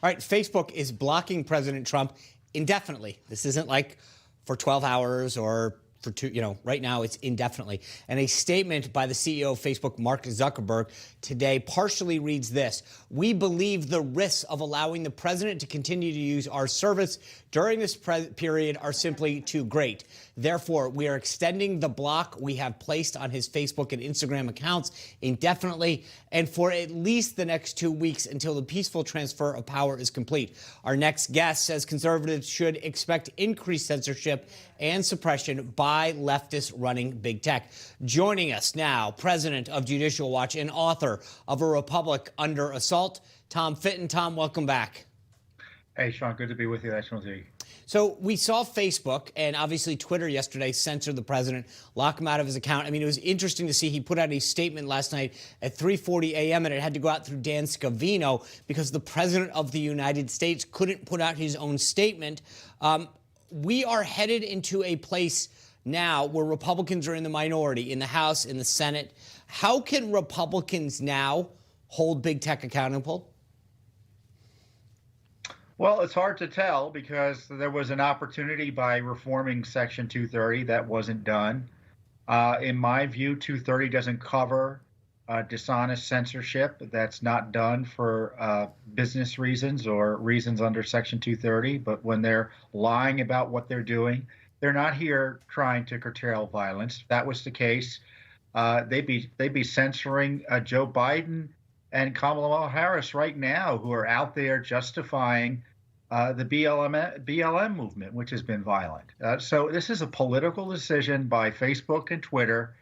All right, Facebook is blocking President Trump indefinitely. This isn't like for 12 hours or for right now it's indefinitely. And a statement by the CEO of Facebook, Mark Zuckerberg, today partially reads this: "We believe the risks of allowing the president to continue to use our service during this period are simply too great. Therefore, we are extending the block we have placed on his Facebook and Instagram accounts indefinitely and for at least the next 2 weeks until the peaceful transfer of power is complete." Our next guest says conservatives should expect increased censorship and suppression by leftists running big tech. Joining us now, president of Judicial Watch and author of A Republic Under Assault, Tom Fitton. Tom, welcome back. Hey, Sean, good to be with you. National Z. So we saw Facebook and obviously Twitter yesterday censor the president, lock him out of his account. I mean, it was interesting to see he put out a statement last night at 3:40 a.m. and it had to go out through Dan Scavino because the president of the United States couldn't put out his own statement. We are headed into a place now where Republicans are in the minority in the House, in the Senate. How can Republicans now hold big tech accountable? Well, it's hard to tell because there was an opportunity by reforming Section 230 that wasn't done. In my view, 230 doesn't cover dishonest censorship that's not done for business reasons or reasons under Section 230. But when they're lying about what they're doing, they're not here trying to curtail violence. If that was the case, they'd be censoring Joe Biden and Kamala Harris right now, who are out there justifying the BLM movement, which has been violent. So this is a political decision by Facebook and Twitter.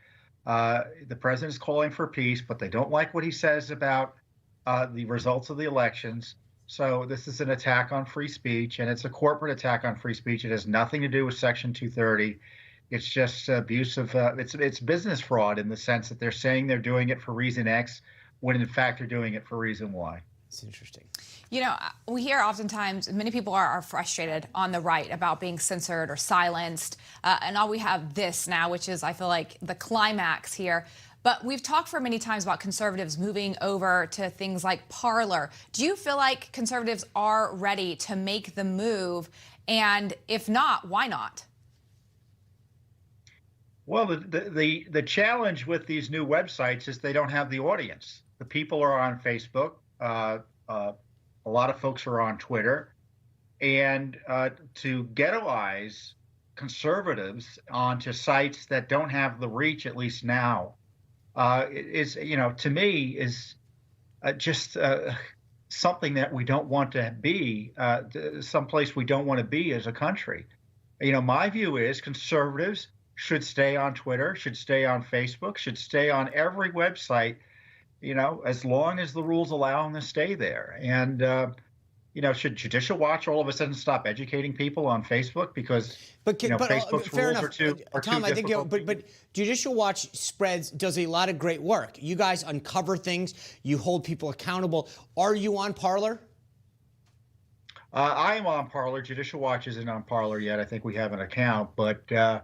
The president is calling for peace, but they don't like what he says about the results of the elections. So this is an attack on free speech, and it's a corporate attack on free speech. It has nothing to do with Section 230. It's just abuse of it's business fraud in the sense that they're saying they're doing it for reason X, when in fact they're doing it for reason Y. It's interesting. You know, we hear oftentimes many people are frustrated on the right about being censored or silenced. And all we have this now, which is, I feel like, the climax here. But we've talked for many times about conservatives moving over to things like Parler. Do you feel like conservatives are ready to make the move? And if not, why not? Well, the challenge with these new websites is they don't have the audience. The people are on Facebook. A lot of folks are on Twitter. And to ghettoize conservatives onto sites that don't have the reach, at least now, is, to me, is just something that we don't want to be, someplace we don't want to be as a country. My view is conservatives should stay on Twitter, should stay on Facebook, should stay on every website, as long as the rules allow them to stay there. And, should Judicial Watch all of a sudden stop educating people on Facebook because, Facebook's rules are too Tom, I think, difficult? but Judicial Watch does a lot of great work. You guys uncover things. You hold people accountable. Are you on Parler? I am on Parler. Judicial Watch isn't on Parler yet. I think we have an account, but we I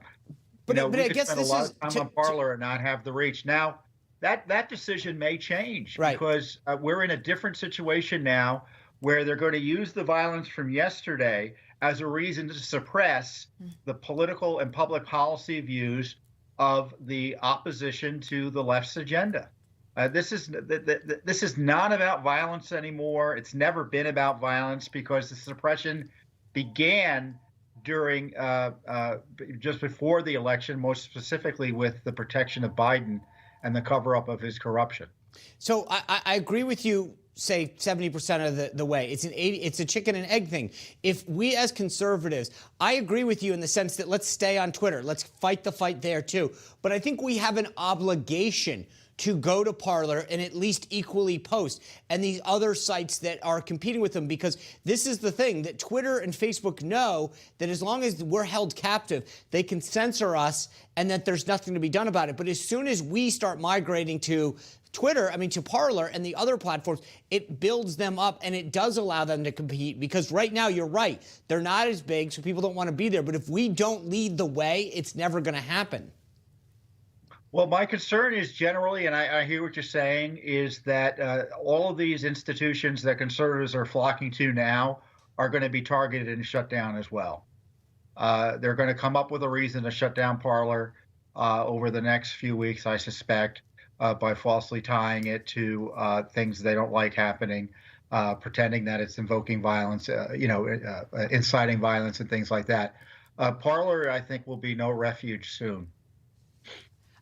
could guess spend a lot of time on Parler and not have the reach. Now, that decision may change, right? Because we're in a different situation now where they're going to use the violence from yesterday as a reason to suppress the political and public policy views of the opposition to the left's agenda. This is not about violence anymore. It's never been about violence because the suppression began during just before the election, most specifically with the protection of Biden and the cover-up of his corruption. So I agree with you, say 70% of the way. It's a chicken and egg thing. If we as conservatives, I agree with you in the sense that let's stay on Twitter. Let's fight the fight there too. But I think we have an obligation to go to Parler and at least equally post and these other sites that are competing with them, because this is the thing that Twitter and Facebook know, that as long as we're held captive, they can censor us and that there's nothing to be done about it. But as soon as we start migrating to to Parler and the other platforms, it builds them up and it does allow them to compete, because right now, you're right, they're not as big, so people don't want to be there. But if we don't lead the way, it's never going to happen. Well, my concern is generally, and I hear what you're saying, is that all of these institutions that conservatives are flocking to now are going to be targeted and shut down as well. They're going to come up with a reason to shut down Parler over the next few weeks, I suspect, by falsely tying it to things they don't like happening, pretending that it's invoking violence, inciting violence and things like that. Parler, I think, will be no refuge soon.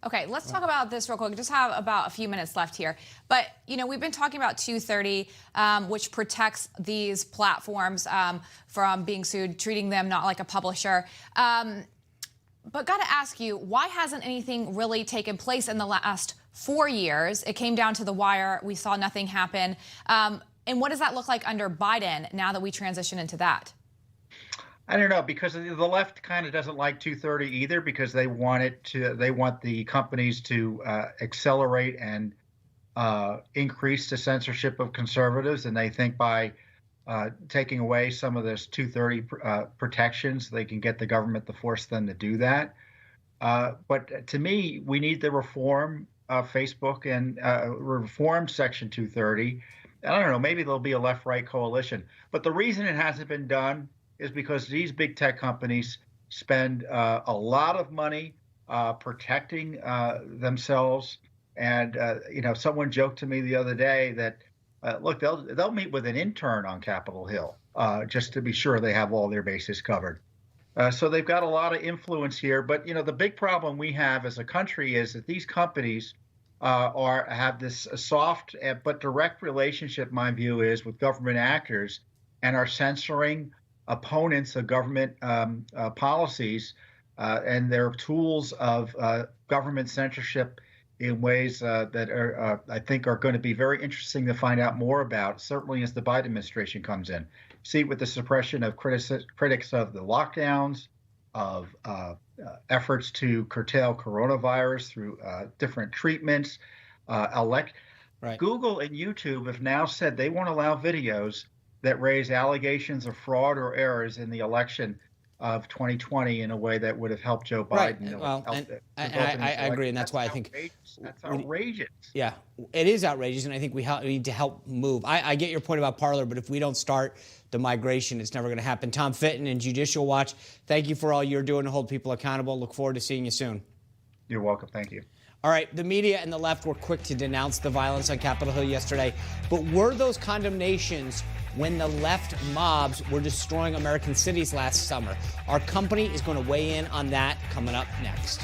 Okay, let's talk about this real quick. Just have about a few minutes left here. But, we've been talking about 230, which protects these platforms from being sued, treating them not like a publisher. But got to ask you, why hasn't anything really taken place in the last 4 years? It came down to the wire. We saw nothing happen. And what does that look like under Biden now that we transition into that? I don't know, because the left kind of doesn't like 230 either, because they want the companies to accelerate and increase the censorship of conservatives, and they think by taking away some of those 230 protections, they can get the government to force them to do that. But to me, we need to reform Facebook and reform Section 230. I don't know, maybe there'll be a left-right coalition. But the reason it hasn't been done is because these big tech companies spend a lot of money protecting themselves. And someone joked to me the other day that look, they'll meet with an intern on Capitol Hill just to be sure they have all their bases covered. So they've got a lot of influence here. But the big problem we have as a country is that these companies have this soft but direct relationship, my view is, with government actors, and are censoring opponents of government policies, and they're tools of government censorship in ways that are, I think, are going to be very interesting to find out more about, certainly as the Biden administration comes in. See, with the suppression of critics of the lockdowns, of efforts to curtail coronavirus through different treatments, Right. Google and YouTube have now said they won't allow videos that raise allegations of fraud or errors in the election of 2020 in a way that would have helped Joe Biden. Right. Well, I agree, and that's why I think that's outrageous. Yeah, it is outrageous, and I think we need to help move. I get your point about Parler, but if we don't start the migration, it's never going to happen. Tom Fitton and Judicial Watch, thank you for all you're doing to hold people accountable. Look forward to seeing you soon. You're welcome. Thank you. All right, the media and the left were quick to denounce the violence on Capitol Hill yesterday, but were those condemnations when the left mobs were destroying American cities last summer? Our company is going to weigh in on that coming up next.